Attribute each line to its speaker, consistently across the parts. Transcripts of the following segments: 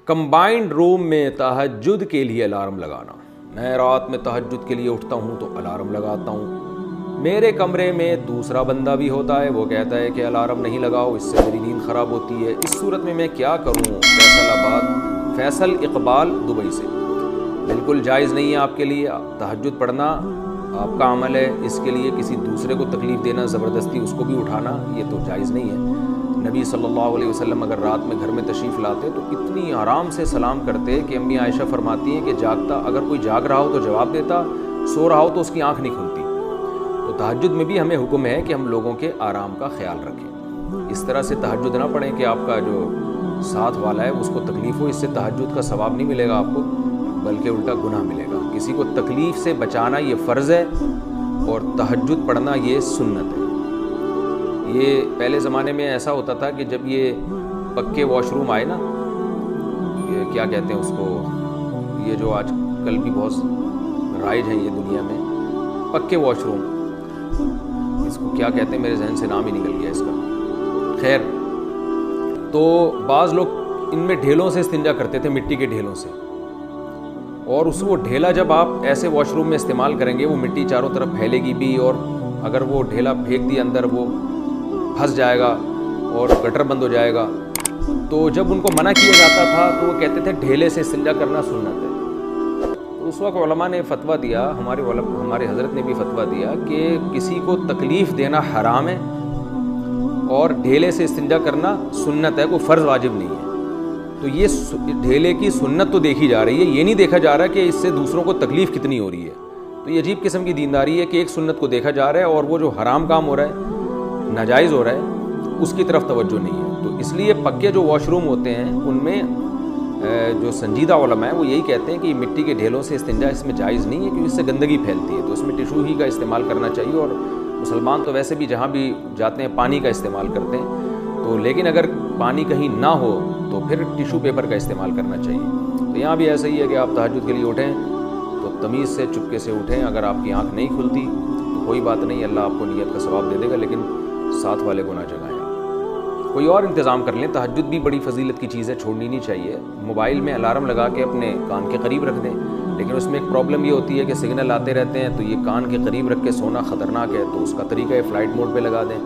Speaker 1: Combined روم میں تہجد کے لیے الارم لگانا. میں رات میں تہجد کے لیے اٹھتا ہوں تو الارم لگاتا ہوں. میرے کمرے میں دوسرا بندہ بھی ہوتا ہے, وہ کہتا ہے کہ الارم نہیں لگاؤ, اس سے میری نیند خراب ہوتی ہے. اس صورت میں کیا کروں؟ فیصل اقبال دبئی سے. بالکل جائز نہیں ہے آپ کے لیے. تہجد پڑھنا آپ کا عمل ہے, اس کے لیے کسی دوسرے کو تکلیف دینا, زبردستی اس کو بھی اٹھانا, یہ تو جائز نہیں ہے. نبی صلی اللہ علیہ وسلم اگر رات میں گھر میں تشریف لاتے تو اتنی آرام سے سلام کرتے کہ امی عائشہ فرماتی ہیں کہ اگر کوئی جاگ رہا ہو تو جواب دیتا, سو رہا ہو تو اس کی آنکھ نہیں کھلتی. تو تہجد میں بھی ہمیں حکم ہے کہ ہم لوگوں کے آرام کا خیال رکھیں. اس طرح سے تہجد نہ پڑھیں کہ آپ کا جو ساتھ والا ہے اس کو تکلیف ہو. اس سے تہجد کا ثواب نہیں ملے گا آپ کو, بلکہ الٹا گناہ ملے گا. کسی کو تکلیف سے بچانا یہ فرض ہے, اور تہجد پڑھنا یہ سنت ہے. یہ پہلے زمانے میں ایسا ہوتا تھا کہ جب یہ پکے واش روم آئے نا, یہ کیا کہتے ہیں اس کو, یہ جو آج کل بھی بہت رائج ہیں یہ دنیا میں, پکے واش روم, اس کو کیا کہتے ہیں, میرے ذہن سے نام ہی نکل گیا اس کا. خیر, تو بعض لوگ ان میں ڈھیلوں سے استنجا کرتے تھے, مٹی کے ڈھیلوں سے. اور وہ ڈھیلا جب آپ ایسے واش روم میں استعمال کریں گے, وہ مٹی چاروں طرف پھیلے گی بھی, اور اگر وہ ڈھیلا پھینک دیا اندر وہ پھنس جائے گا اور گٹر بند ہو جائے گا. تو جب ان کو منع کیا جاتا تھا تو وہ کہتے تھے ڈھیلے سے استنجا کرنا سنت ہے. تو اس وقت علماء نے فتویٰ دیا, ہمارے حضرت نے بھی فتویٰ دیا کہ کسی کو تکلیف دینا حرام ہے اور ڈھیلے سے استنجا کرنا سنت ہے, کوئی فرض واجب نہیں ہے. تو یہ ڈھیلے کی سنت تو دیکھی جا رہی ہے, یہ نہیں دیکھا جا رہا کہ اس سے دوسروں کو تکلیف کتنی ہو رہی ہے. تو یہ عجیب قسم کی دینداری ہے کہ ایک سنت کو دیکھا جا رہا ہے اور وہ جو حرام کام ہو رہا ہے, ناجائز ہو رہا ہے, اس کی طرف توجہ نہیں ہے. تو اس لیے پکے جو واش روم ہوتے ہیں ان میں جو سنجیدہ علماء ہیں وہ یہی کہتے ہیں کہ مٹی کے ڈھیلوں سے استنجا اس میں جائز نہیں ہے, کیونکہ اس سے گندگی پھیلتی ہے. تو اس میں ٹیشو ہی کا استعمال کرنا چاہیے, اور مسلمان تو ویسے بھی جہاں بھی جاتے ہیں پانی کا استعمال کرتے ہیں. تو لیکن اگر پانی کہیں نہ ہو تو پھر ٹیشو پیپر کا استعمال کرنا چاہیے. تو یہاں بھی ایسا ہی ہے کہ آپ تہجد کے لیے اٹھیں تو تمیز سے چپکے سے اٹھیں. اگر آپ کی آنکھ نہیں کھلتی تو کوئی بات نہیں, اللہ آپ کو نیت کا ثواب دے دے گا, لیکن ساتھ والے کو نہ جگائیں. کوئی اور انتظام کر لیں. تہجد بھی بڑی فضیلت کی چیز ہے, چھوڑنی نہیں چاہیے. موبائل میں الارم لگا کے اپنے کان کے قریب رکھ دیں, لیکن اس میں ایک پرابلم یہ ہوتی ہے کہ سگنل آتے رہتے ہیں, تو یہ کان کے قریب رکھ کے سونا خطرناک ہے. تو اس کا طریقہ ہے فلائٹ موڈ پہ لگا دیں.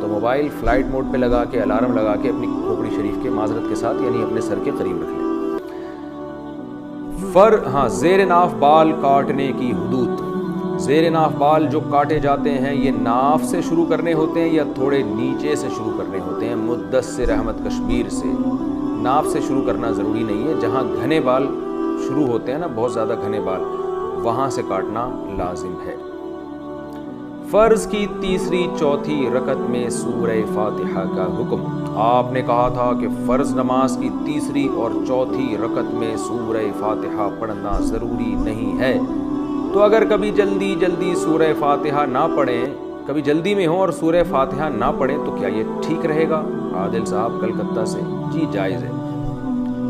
Speaker 1: تو موبائل فلائٹ موڈ پہ لگا کے الارم لگا کے اپنی کھوپڑی شریف کے معذرت کے ساتھ یعنی اپنے سر کے قریب رکھ لیں. زیر ناف بال کاٹنے کی حدود. زیر ناف بال جو کاٹے جاتے ہیں یہ ناف سے شروع کرنے ہوتے ہیں یا تھوڑے نیچے سے شروع کرنے ہوتے ہیں؟ مدثر احمد کشمیر سے. ناف سے شروع کرنا ضروری نہیں ہے, جہاں گھنے بال شروع ہوتے ہیں نا, بہت زیادہ گھنے بال, وہاں سے کاٹنا لازم ہے. فرض کی تیسری چوتھی رکعت میں سورہ فاتحہ کا حکم. آپ نے کہا تھا کہ فرض نماز کی تیسری اور چوتھی رکعت میں سورہ فاتحہ پڑھنا ضروری نہیں ہے. تو اگر کبھی جلدی سورہ فاتحہ نہ پڑھیں, کبھی جلدی میں ہوں اور سورہ فاتحہ نہ پڑھیں تو کیا یہ ٹھیک رہے گا؟ عادل صاحب کلکتہ سے. جی جائز ہے,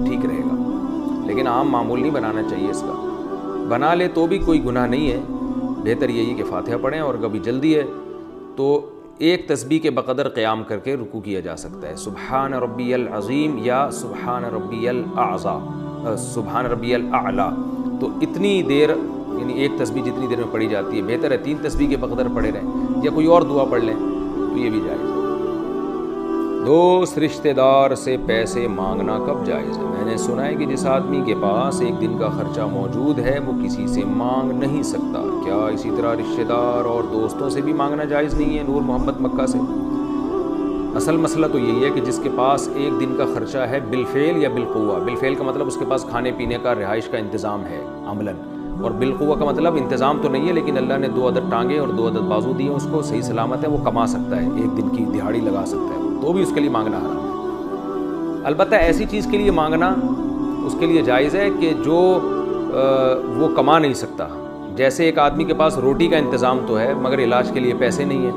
Speaker 1: ٹھیک رہے گا, لیکن عام معمول نہیں بنانا چاہیے اس کا. بنا لے تو بھی کوئی گناہ نہیں ہے, بہتر یہی کہ فاتحہ پڑھیں. اور کبھی جلدی ہے تو ایک تسبیح کے بقدر قیام کر کے رکوع کیا جا سکتا ہے. سبحان ربی العظیم یا سبحان ربی الاعظم, سبحان ربی الاعلی. تو اتنی دیر یعنی ایک تسبیح جتنی دیر میں پڑھی جاتی ہے, بہتر ہے 3 تسبیح کے بقدر پڑھے رہیں, یا کوئی اور دعا پڑھ لیں تو یہ بھی جائز ہے. دوست رشتہ دار سے پیسے مانگنا کب جائز ہے؟ میں نے سنا ہے کہ جس آدمی کے پاس ایک دن کا خرچہ موجود ہے وہ کسی سے مانگ نہیں سکتا. کیا اسی طرح رشتہ دار اور دوستوں سے بھی مانگنا جائز نہیں ہے؟ نور محمد مکہ سے. اصل مسئلہ تو یہی ہے کہ جس کے پاس ایک دن کا خرچہ ہے بالفعل یا بالقوہ. بالفعل کا مطلب اس کے پاس کھانے پینے کا, رہائش کا انتظام ہے عملاً, اور بالقوہ کا مطلب انتظام تو نہیں ہے لیکن اللہ نے 2 عدد ٹانگیں اور 2 عدد بازو دیے, اس کو صحیح سلامت ہے, وہ کما سکتا ہے, ایک دن کی دہاڑی لگا سکتا ہے, تو بھی اس کے لیے مانگنا حرام ہے. البتہ ایسی چیز کے لیے مانگنا اس کے لیے جائز ہے کہ جو وہ کما نہیں سکتا. جیسے ایک آدمی کے پاس روٹی کا انتظام تو ہے مگر علاج کے لیے پیسے نہیں ہیں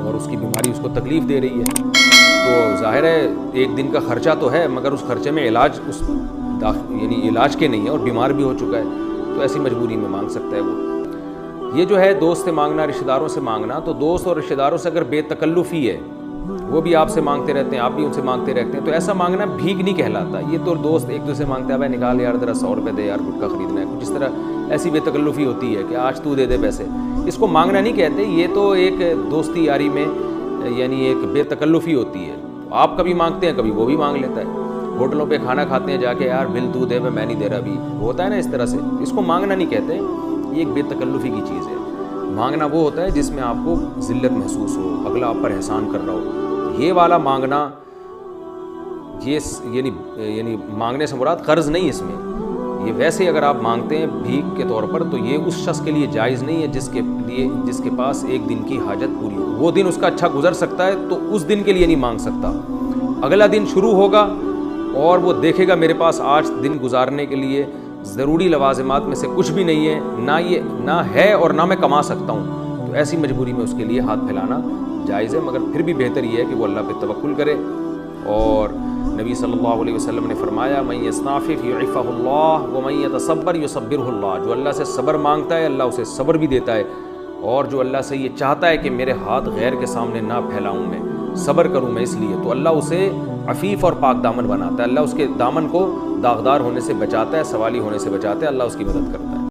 Speaker 1: اور اس کی بیماری اس کو تکلیف دے رہی ہے, تو ظاہر ہے ایک دن کا خرچہ تو ہے مگر اس خرچے میں علاج یعنی علاج کے نہیں ہے اور بیمار بھی ہو چکا ہے, تو ایسی مجبوری میں مانگ سکتا ہے وہ. یہ جو ہے دوست سے مانگنا, رشتہ داروں سے مانگنا, تو دوست اور رشتہ داروں سے اگر بے تکلفی ہے وہ بھی آپ سے مانگتے رہتے ہیں، آپ بھی ان سے مانگتے رہتے ہیں، تو ایسا مانگنا بھیک نہیں کہلاتا۔ یہ تو دوست ایک دوسرے سے مانگتے ہیں، بھائی نکال یار ذرا 100 روپے دے یار، گٹکا خریدنا ہے، کچھ اس طرح ایسی بے تکلفی ہوتی ہے کہ آج تو دے دے پیسے، اس کو مانگنا نہیں کہتے، یہ تو ایک دوستی یاری میں یعنی ایک بے تکلفی ہوتی ہے۔ آپ کبھی مانگتے ہیں، کبھی وہ بھی مانگ لیتا ہے۔ ہوٹلوں پہ کھانا کھاتے ہیں جا کے، یار بل تو دے، میں نہیں دے رہا ابھی، ہوتا ہے نا اس طرح سے، اس کو مانگنا نہیں کہتے، یہ ایک بے تکلفی کی چیز ہے۔ مانگنا وہ ہوتا ہے جس میں آپ کو ذلت محسوس ہو، اگلا آپ پر احسان کر رہا ہو۔ یہ والا مانگنا، یہ یعنی مانگنے سے مراد قرض نہیں، اس میں یہ ویسے اگر آپ مانگتے ہیں بھیک کے طور پر، تو یہ اس شخص کے لیے جائز نہیں ہے جس کے پاس ایک دن کی حاجت پوری ہو۔ وہ دن اس کا اچھا گزر سکتا ہے تو اس دن کے لیے نہیں مانگ سکتا۔ اگلا دن شروع ہوگا اور وہ دیکھے گا میرے پاس آج دن گزارنے کے لیے ضروری لوازمات میں سے کچھ بھی نہیں ہے، نہ ہے اور نہ میں کما سکتا ہوں، تو ایسی مجبوری میں اس کے لیے ہاتھ پھیلانا جائز ہے، مگر پھر بھی بہتر یہ ہے کہ وہ اللہ پہ توکل کرے۔ اور نبی صلی اللہ علیہ وسلم نے فرمایا، من یستعفف یعفہ اللہ ومن یتصبر یصبرہ اللہ، جو اللہ سے صبر مانگتا ہے اللہ اسے صبر بھی دیتا ہے، اور جو اللہ سے یہ چاہتا ہے کہ میرے ہاتھ غیر کے سامنے نہ پھیلاؤں، میں صبر کروں میں اس لیے، تو اللہ اسے عفیف اور پاک دامن بناتا ہے، اللہ اس کے دامن کو داغدار ہونے سے بچاتا ہے، سوالی ہونے سے بچاتا ہے، اللہ اس کی مدد کرتا ہے۔